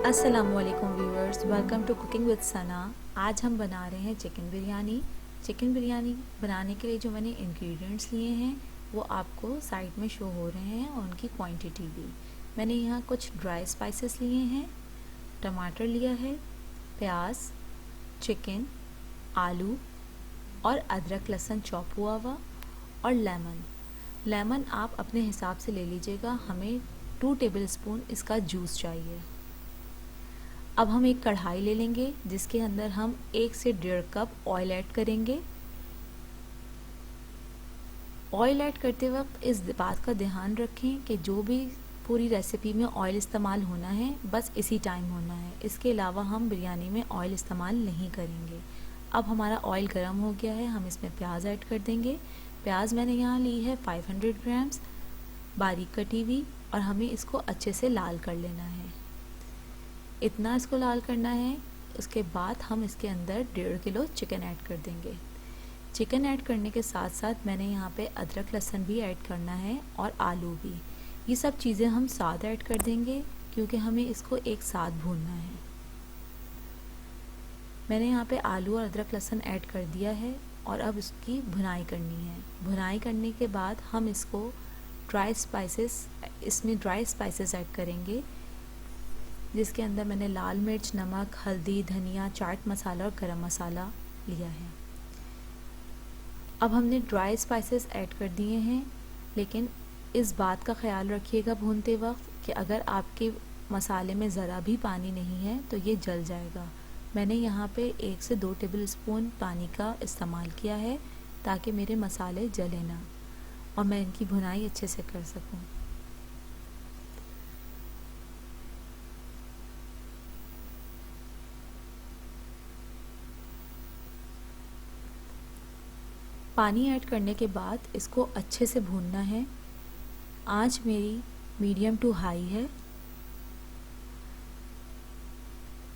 अस्सलाम वालेकुम viewers, welcome to cooking with Sana. आज हम बना रहे हैं चिकन बिरयानी। चिकन बिरयानी बनाने के लिए जो मैंने इंग्रेडिएंट्स लिए हैं वो आपको साइड में शो हो रहे हैं और उनकी क्वांटिटी भी। मैंने यहाँ कुछ ड्राई स्पाइसेस लिए हैं, टमाटर लिया है, प्याज, चिकन, आलू और अदरक लहसुन चॉप हुआ हुआ और लेमन आप अपने हिसाब से ले लीजिएगा। हमें 2 टेबलस्पून इसका जूस चाहिए। अब हम एक कढ़ाई ले लेंगे जिसके अंदर हम 1 से 1.5 कप ऑयल ऐड करेंगे। ऑयल ऐड करते वक्त इस बात का ध्यान रखें कि जो भी पूरी रेसिपी में ऑयल इस्तेमाल होना है बस इसी टाइम होना है, इसके अलावा हम बिरयानी में ऑयल इस्तेमाल नहीं करेंगे। अब हमारा ऑयल गर्म हो गया है, हम इसमें प्याज ऐड कर देंगे। प्याज मैंने यहाँ ली है 500 ग्राम्स बारीक कटी हुई और हमें इसको अच्छे से लाल कर लेना है। इतना इसको लाल करना है। उसके बाद हम इसके अंदर 1.5 किलो चिकन ऐड कर देंगे। चिकन ऐड करने के साथ साथ मैंने यहाँ पे अदरक लहसुन भी ऐड करना है और आलू भी। ये सब चीज़ें हम साथ ऐड कर देंगे क्योंकि हमें इसको एक साथ भूनना है। मैंने यहाँ पे आलू और अदरक लहसुन ऐड कर दिया है और अब इसकी भुनाई करनी है। भुनाई करने के बाद हम इसमें ड्राई स्पाइसेस ऐड करेंगे जिसके अंदर मैंने लाल मिर्च, नमक, हल्दी, धनिया, चाट मसाला और गरम मसाला लिया है। अब हमने ड्राई स्पाइसेस ऐड कर दिए हैं, लेकिन इस बात का ख्याल रखिएगा भूनते वक्त कि अगर आपके मसाले में ज़रा भी पानी नहीं है तो ये जल जाएगा। मैंने यहाँ पे 1 से 2 टेबलस्पून पानी का इस्तेमाल किया है ताकि मेरे मसाले जले ना और मैं इनकी भुनाई अच्छे से कर सकूँ। पानी ऐड करने के बाद इसको अच्छे से भूनना है। आंच मेरी मीडियम टू हाई है।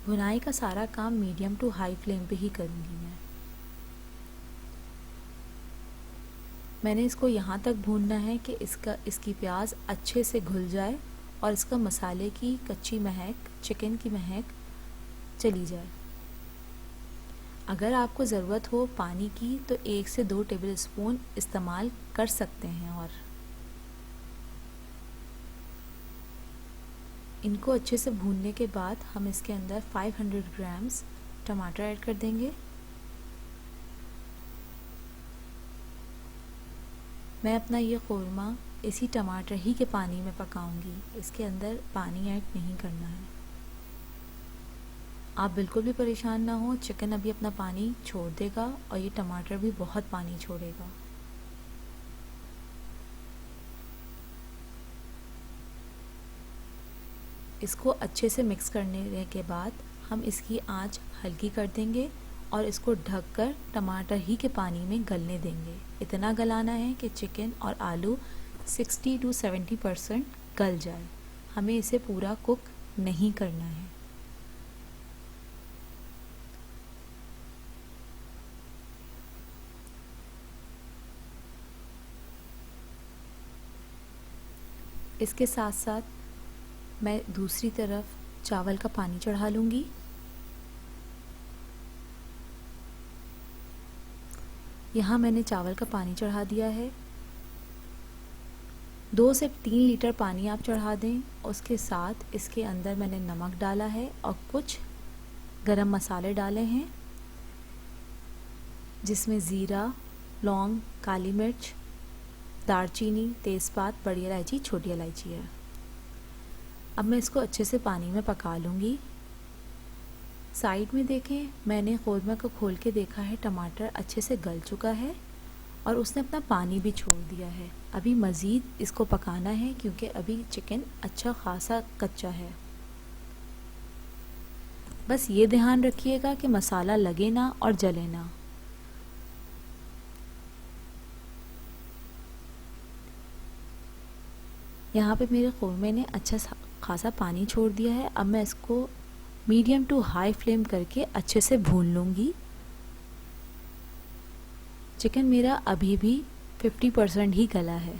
भुनाई का सारा काम मीडियम टू हाई फ्लेम पे ही करूँगी मैंने इसको यहाँ तक भूनना है कि इसकी प्याज अच्छे से घुल जाए और इसका मसाले की कच्ची महक, चिकन की महक चली जाए। अगर आपको ज़रूरत हो पानी की तो 1 से 2 टेबलस्पून इस्तेमाल कर सकते हैं। और इनको अच्छे से भूनने के बाद हम इसके अंदर 500 ग्राम्स टमाटर ऐड कर देंगे। मैं अपना ये क़ोरमा इसी टमाटर ही के पानी में पकाऊंगी, इसके अंदर पानी ऐड नहीं करना है। आप बिल्कुल भी परेशान ना हो, चिकन अभी अपना पानी छोड़ देगा और ये टमाटर भी बहुत पानी छोड़ेगा। इसको अच्छे से मिक्स करने के बाद हम इसकी आंच हल्की कर देंगे और इसको ढककर टमाटर ही के पानी में गलने देंगे। इतना गलाना है कि चिकन और आलू 60 to 70% गल जाए। हमें इसे पूरा कुक नहीं करना है। इसके साथ साथ मैं दूसरी तरफ चावल का पानी चढ़ा लूँगी। यहाँ मैंने चावल का पानी चढ़ा दिया है। 2 से 3 लीटर पानी आप चढ़ा दें। उसके साथ इसके अंदर मैंने नमक डाला है और कुछ गरम मसाले डाले हैं जिसमें ज़ीरा, लौंग, काली मिर्च, दालचीनी, तेज़पात, बड़ी इलायची, छोटी इलायची है। अब मैं इसको अच्छे से पानी में पका लूँगी। साइड में देखें, मैंने क़ोरमा को खोल के देखा है, टमाटर अच्छे से गल चुका है और उसने अपना पानी भी छोड़ दिया है। अभी मज़ीद इसको पकाना है क्योंकि अभी चिकन अच्छा खासा कच्चा है। बस ये ध्यान रखिएगा कि मसाला लगे ना और जले ना। यहाँ पे मेरे क़ोरमे ने अच्छा खासा पानी छोड़ दिया है। अब मैं इसको मीडियम टू हाई फ्लेम करके अच्छे से भून लूँगी। चिकन मेरा अभी भी 50% ही गला है।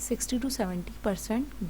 60 to 70%